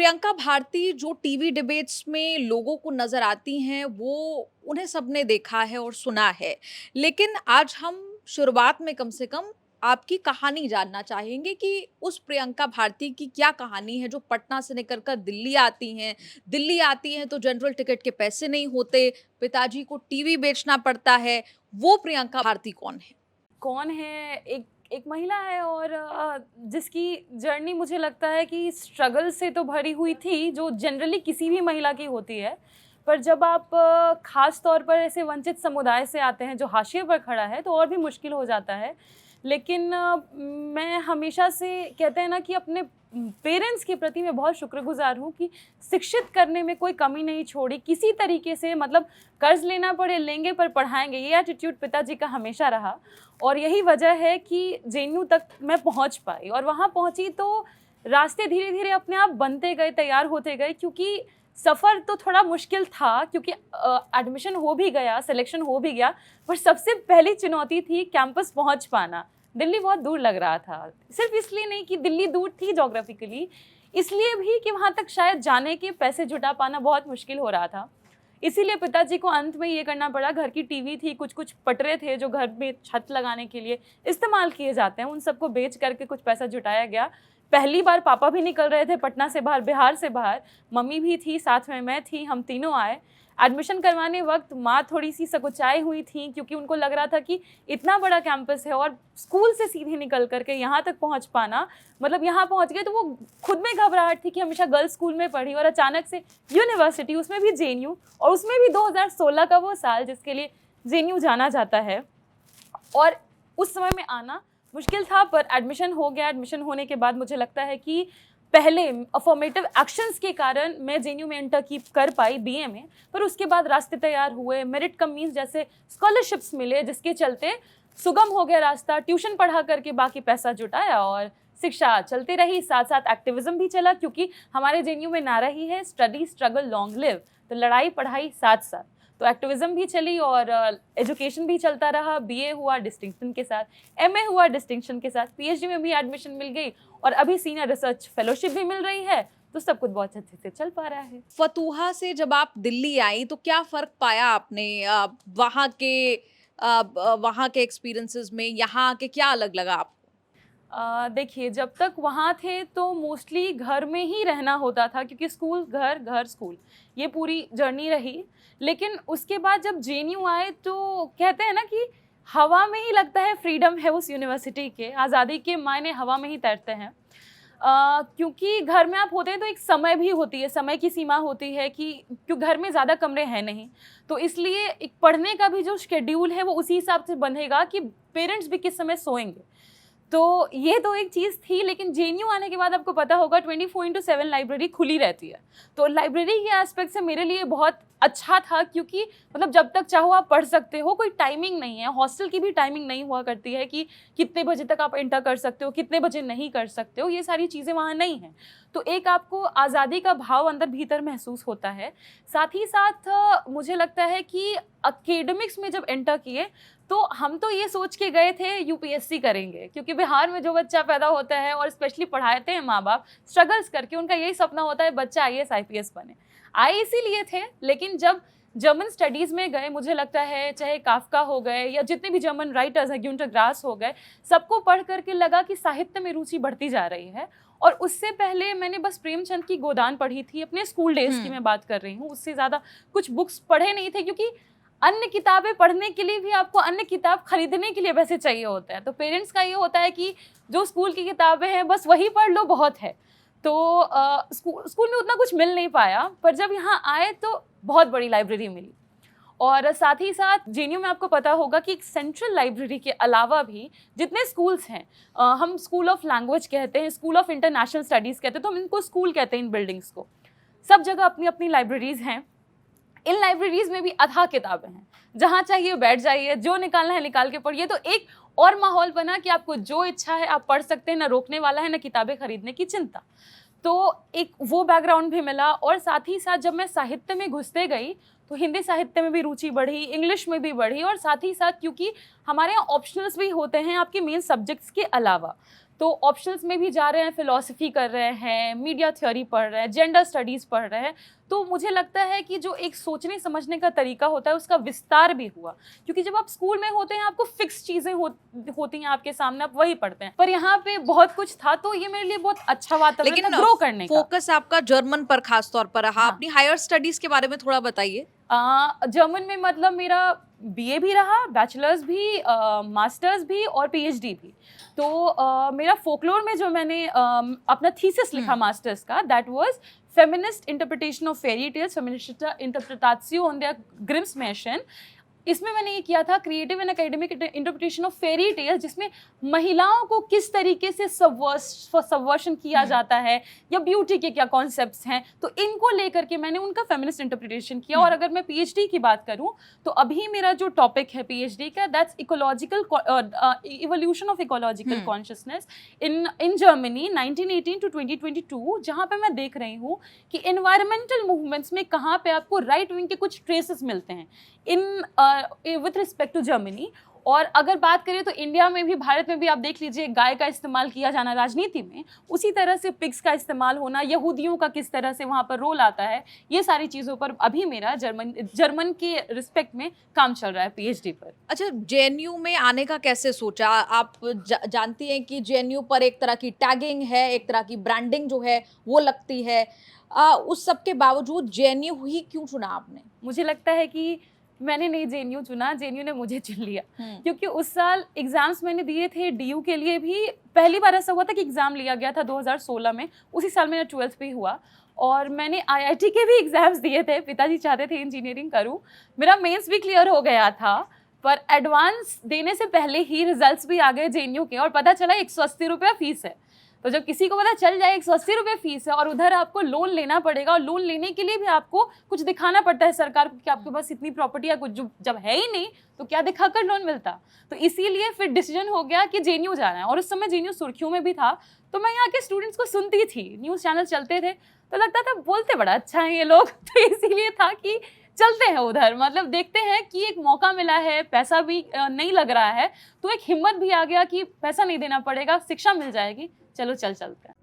प्रियंका भारती जो TV debates में लोगों को नज़र आती हैं, वो उन्हें सबने देखा है और सुना है। लेकिन आज हम शुरुआत में कम से कम आपकी कहानी जानना चाहेंगे कि उस प्रियंका भारती की क्या कहानी है जो पटना से निकल कर दिल्ली आती हैं। दिल्ली आती हैं तो जनरल टिकट के पैसे नहीं होते, पिताजी को टीवी बेचना पड़ता है। वो प्रियंका भारती कौन है? कौन है? एक एक महिला है और जिसकी जर्नी मुझे लगता है कि स्ट्रगल से तो भरी हुई थी, जो जनरली किसी भी महिला की होती है। पर जब आप ख़ास तौर पर ऐसे वंचित समुदाय से आते हैं, जो हाशिए पर खड़ा है, तो और भी मुश्किल हो जाता है। लेकिन मैं हमेशा से कहते हैं ना कि अपने पेरेंट्स के प्रति मैं बहुत शुक्रगुज़ार हूँ कि शिक्षित करने में कोई कमी नहीं छोड़ी, किसी तरीके से मतलब कर्ज़ लेना पड़े लेंगे पर पढ़ाएँगे, ये एटीट्यूड पिताजी का हमेशा रहा। और यही वजह है कि जेएनयू तक मैं पहुँच पाई और वहाँ पहुँची तो रास्ते धीरे-धीरे अपने आप बनते गए, तैयार होते गए, क्योंकि सफ़र तो थोड़ा मुश्किल था, क्योंकि एडमिशन हो भी गया, सिलेक्शन हो भी गया, पर सबसे पहली चुनौती थी कैंपस पहुँच पाना। दिल्ली बहुत दूर लग रहा था, सिर्फ इसलिए नहीं कि दिल्ली दूर थी ज्योग्राफिकली, इसलिए भी कि वहाँ तक शायद जाने के पैसे जुटा पाना बहुत मुश्किल हो रहा था। इसीलिए पिताजी को अंत में ये करना पड़ा। घर की टीवी थी, कुछ-कुछ पटरे थे जो घर में छत लगाने के लिए इस्तेमाल किए जाते हैं, उन सबको बेच करके कुछ पैसा जुटाया गया। पहली बार पापा भी निकल रहे थे पटना से बाहर, बिहार से बाहर, मम्मी भी थी, साथ में मैं थी, हम तीनों आए। एडमिशन करवाने वक़्त माँ थोड़ी-सी सकुचाई हुई थी, क्योंकि उनको लग रहा था कि इतना बड़ा कैंपस है और स्कूल से सीधे निकल कर के यहाँ तक पहुँच पाना, मतलब यहाँ पहुँच गए तो वो खुद में घबराहट थी कि हमेशा गर्ल्स स्कूल में पढ़ी और अचानक से यूनिवर्सिटी, उसमें भी जेएनयू, और उसमें भी 2016 का वो साल जिसके लिए जेएनयू जाना जाता है। और उस समय में आना मुश्किल था, पर एडमिशन हो गया। एडमिशन होने के बाद मुझे लगता है कि पहले अफर्मेटिव एक्शंस के कारण मैं जेएनयू में एंटर की कर पाई बीए में, पर उसके बाद रास्ते तैयार हुए, मेरिट कम मीन्स जैसे स्कॉलरशिप्स मिले, जिसके चलते सुगम हो गया रास्ता। ट्यूशन पढ़ा करके बाकी पैसा जुटाया और शिक्षा चलती रही, साथ साथ एक्टिविज्म भी चला, क्योंकि हमारे जेएनयू में नारा ही है स्टडी स्ट्रगल लॉन्ग लिव, तो लड़ाई पढ़ाई साथ साथ। तो एक्टिविज्म भी चली और एजुकेशन भी चलता रहा। बीए हुआ डिस्टिंक्शन के साथ, एमए हुआ डिस्टिंक्शन के साथ, पीएचडी में भी एडमिशन मिल गई और अभी सीनियर रिसर्च फेलोशिप भी मिल रही है, तो सब कुछ बहुत अच्छे से चल पा रहा है। फतूहा से जब आप दिल्ली आई तो क्या फ़र्क पाया आपने वहाँ के एक्सपीरियंसेस में, यहाँ आके क्या अलग लगा आपको? देखिए, जब तक वहाँ थे तो मोस्टली घर में ही रहना होता था, क्योंकि स्कूल घर, घर स्कूल, ये पूरी जर्नी रही। लेकिन उसके बाद जब जेएनयू आए तो कहते हैं ना कि हवा में ही लगता है फ्रीडम है उस यूनिवर्सिटी के, आज़ादी के मायने हवा में ही तैरते हैं। क्योंकि घर में आप होते हैं तो एक समय भी होती है, समय की सीमा होती है कि क्यों घर में ज़्यादा कमरे हैं नहीं, तो इसलिए एक पढ़ने का भी जो शेड्यूल है वो उसी हिसाब से बंधेगा कि पेरेंट्स भी किस समय सोएंगे। तो ये तो एक चीज़ थी, लेकिन जेएनयू आने के बाद आपको पता होगा 24/7 लाइब्रेरी खुली रहती है। तो लाइब्रेरी के एस्पेक्ट से मेरे लिए बहुत अच्छा था, क्योंकि मतलब जब तक चाहो आप पढ़ सकते हो, कोई टाइमिंग नहीं है। हॉस्टल की भी टाइमिंग नहीं हुआ करती है कि कितने बजे तक आप एंटर कर सकते हो, कितने बजे नहीं कर सकते हो, ये सारी चीज़ें वहाँ नहीं हैं। तो एक आपको आज़ादी का भाव अंदर भीतर महसूस होता है। साथ ही साथ मुझे लगता है कि एकेडमिक्स में जब एंटर किए तो हम तो ये सोच के गए थे यूपीएससी करेंगे, क्योंकि बिहार में जो बच्चा पैदा होता है और स्पेशली पढ़ाते हैं माँ बाप स्ट्रगल्स करके, उनका यही सपना होता है बच्चा आईएएस आईपीएस बने। आए इसीलिए थे, लेकिन जब जर्मन स्टडीज़ में गए, मुझे लगता है चाहे काफ्का हो गए या जितने भी जर्मन राइटर्स हैं, ग्युंटर ग्रास हो गए, सबको पढ़ करके लगा कि साहित्य में रुचि बढ़ती जा रही है। और उससे पहले मैंने बस प्रेमचंद की गोदान पढ़ी थी, अपने स्कूल डेज़ की मैं बात कर रही हूँ, उससे ज़्यादा कुछ बुक्स पढ़े नहीं थे, क्योंकि अन्य किताबें पढ़ने के लिए भी आपको अन्य किताब खरीदने के लिए पैसे चाहिए होते हैं। तो पेरेंट्स का ये होता है कि जो स्कूल की किताबें हैं बस वही पढ़ लो, बहुत है। तो स्कूल में उतना कुछ मिल नहीं पाया, पर जब यहाँ आए तो बहुत बड़ी लाइब्रेरी मिली। और साथ ही साथ जेएनयू में आपको पता होगा कि एक सेंट्रल लाइब्रेरी के अलावा भी जितने स्कूल्स हैं, हम स्कूल ऑफ लैंग्वेज कहते हैं, स्कूल ऑफ इंटरनेशनल स्टडीज़ कहते हैं, तो हम इनको स्कूल कहते हैं इन बिल्डिंग्स को। सब जगह अपनी अपनी लाइब्रेरीज़ हैं। इन लाइब्रेरीज में भी अथाह किताबें हैं, जहाँ चाहिए बैठ जाइए, जो निकालना है निकाल के पढ़िए। तो एक और माहौल बना कि आपको जो इच्छा है आप पढ़ सकते हैं, ना रोकने वाला है, ना किताबें खरीदने की चिंता। तो एक वो बैकग्राउंड भी मिला। और साथ ही साथ जब मैं साहित्य में घुसते गई तो हिंदी साहित्य में भी रुचि बढ़ी, इंग्लिश में भी बढ़ी, और साथ ही साथ क्योंकि हमारे यहाँ ऑप्शनल्स भी होते हैं आपके मेन सब्जेक्ट्स के अलावा, तो ऑप्शंस में भी जा रहे हैं, फिलॉसफी कर रहे हैं, मीडिया थ्योरी पढ़ रहे हैं, जेंडर स्टडीज़ पढ़ रहे हैं। तो मुझे लगता है कि जो एक सोचने समझने का तरीका होता है उसका विस्तार भी हुआ, क्योंकि जब आप स्कूल में होते हैं आपको फिक्स चीज़ें होती हैं आपके सामने, आप वही पढ़ते हैं। पर यहाँ पे बहुत कुछ था, तो ये मेरे लिए बहुत अच्छा वातावरण लेकिन था ग्रो करने का। फोकस आपका जर्मन पर खास तौर पर रहा। हाँ। अपनी हायर स्टडीज के बारे में थोड़ा बताइए। जर्मन में मतलब मेरा बीए भी रहा, बैचलर्स भी, मास्टर्स भी और पीएचडी भी। तो मेरा फोकलोर में जो मैंने अपना थीसिस लिखा मास्टर्स का, that was feminist interpretation of fairy tales, feminist इंटरप्रिटाzione der ग्रिम्स मैशन। इसमें मैंने ये किया था creative and academic interpretation of fairy tales, जिसमें महिलाओं को किस तरीके से सबवर्शन किया जाता है या ब्यूटी के क्या कॉन्सेप्ट्स हैं, तो इनको लेकर के मैंने उनका फेमिनिस्ट इंटरप्रिटेशन किया। और अगर मैं पीएचडी की बात करूं तो अभी मेरा जो टॉपिक है पीएचडी का, that's ecological evolution of ecological consciousness in Germany 1918 to 2022, जहां पे मैं देख रही हूँ कि एनवायरमेंटल मूवमेंट्स में कहाँ पे आपको राइट विंग के कुछ ट्रेसेस मिलते हैं विथ रिस्पेक्ट टू जर्मनी। और अगर बात करें तो इंडिया में भी, भारत में भी आप देख लीजिए, गाय का इस्तेमाल किया जाना राजनीति में, उसी तरह से पिग्स का इस्तेमाल होना, यहूदियों का किस तरह से वहाँ पर रोल आता है, ये सारी चीज़ों पर अभी मेरा जर्मन के रिस्पेक्ट में काम चल रहा है पीएचडी पर। अच्छा, जेएनयू में आने का कैसे सोचा? आप जानती हैं कि जेएनयू पर एक तरह की टैगिंग है, एक तरह की ब्रांडिंग जो है वो लगती है। उस सब के बावजूद जेएनयू ही क्यों चुना आपने? मुझे लगता है कि मैंने नहीं जेएनयू चुना, जेएनयू ने मुझे चुन लिया। क्योंकि उस साल एग्जाम्स मैंने दिए थे डीयू के लिए भी। पहली बार ऐसा हुआ था कि एग्ज़ाम लिया गया था 2016 में, उसी साल मेरा 12th भी हुआ। और मैंने आईआईटी के भी एग्ज़ाम्स दिए थे, पिताजी चाहते थे इंजीनियरिंग करूं। मेरा मेंस भी क्लियर हो गया था, पर एडवांस देने से पहले ही रिजल्ट्स भी आ गए जेएनयू के, और पता चला 180 रुपया फीस है। तो जब किसी को पता चल जाए 180 रुपये फीस है और उधर आपको लोन लेना पड़ेगा, और लोन लेने के लिए भी आपको कुछ दिखाना पड़ता है सरकार को कि आपके पास इतनी प्रॉपर्टी या कुछ, जो जब है ही नहीं तो क्या दिखाकर लोन मिलता। तो इसीलिए फिर डिसीजन हो गया कि जेएनयू जाना है। और उस समय जेएनयू सुर्खियों में भी था, तो मैं यहाँ के स्टूडेंट्स को सुनती थी, न्यूज़ चैनल चलते थे, तो लगता था बोलते बड़ा अच्छा है ये लोग। तो इसीलिए था कि चलते हैं उधर, मतलब देखते हैं कि एक मौका मिला है, पैसा भी नहीं लग रहा है, तो एक हिम्मत भी आ गया कि पैसा नहीं देना पड़ेगा, शिक्षा मिल जाएगी, चलो चलते हैं।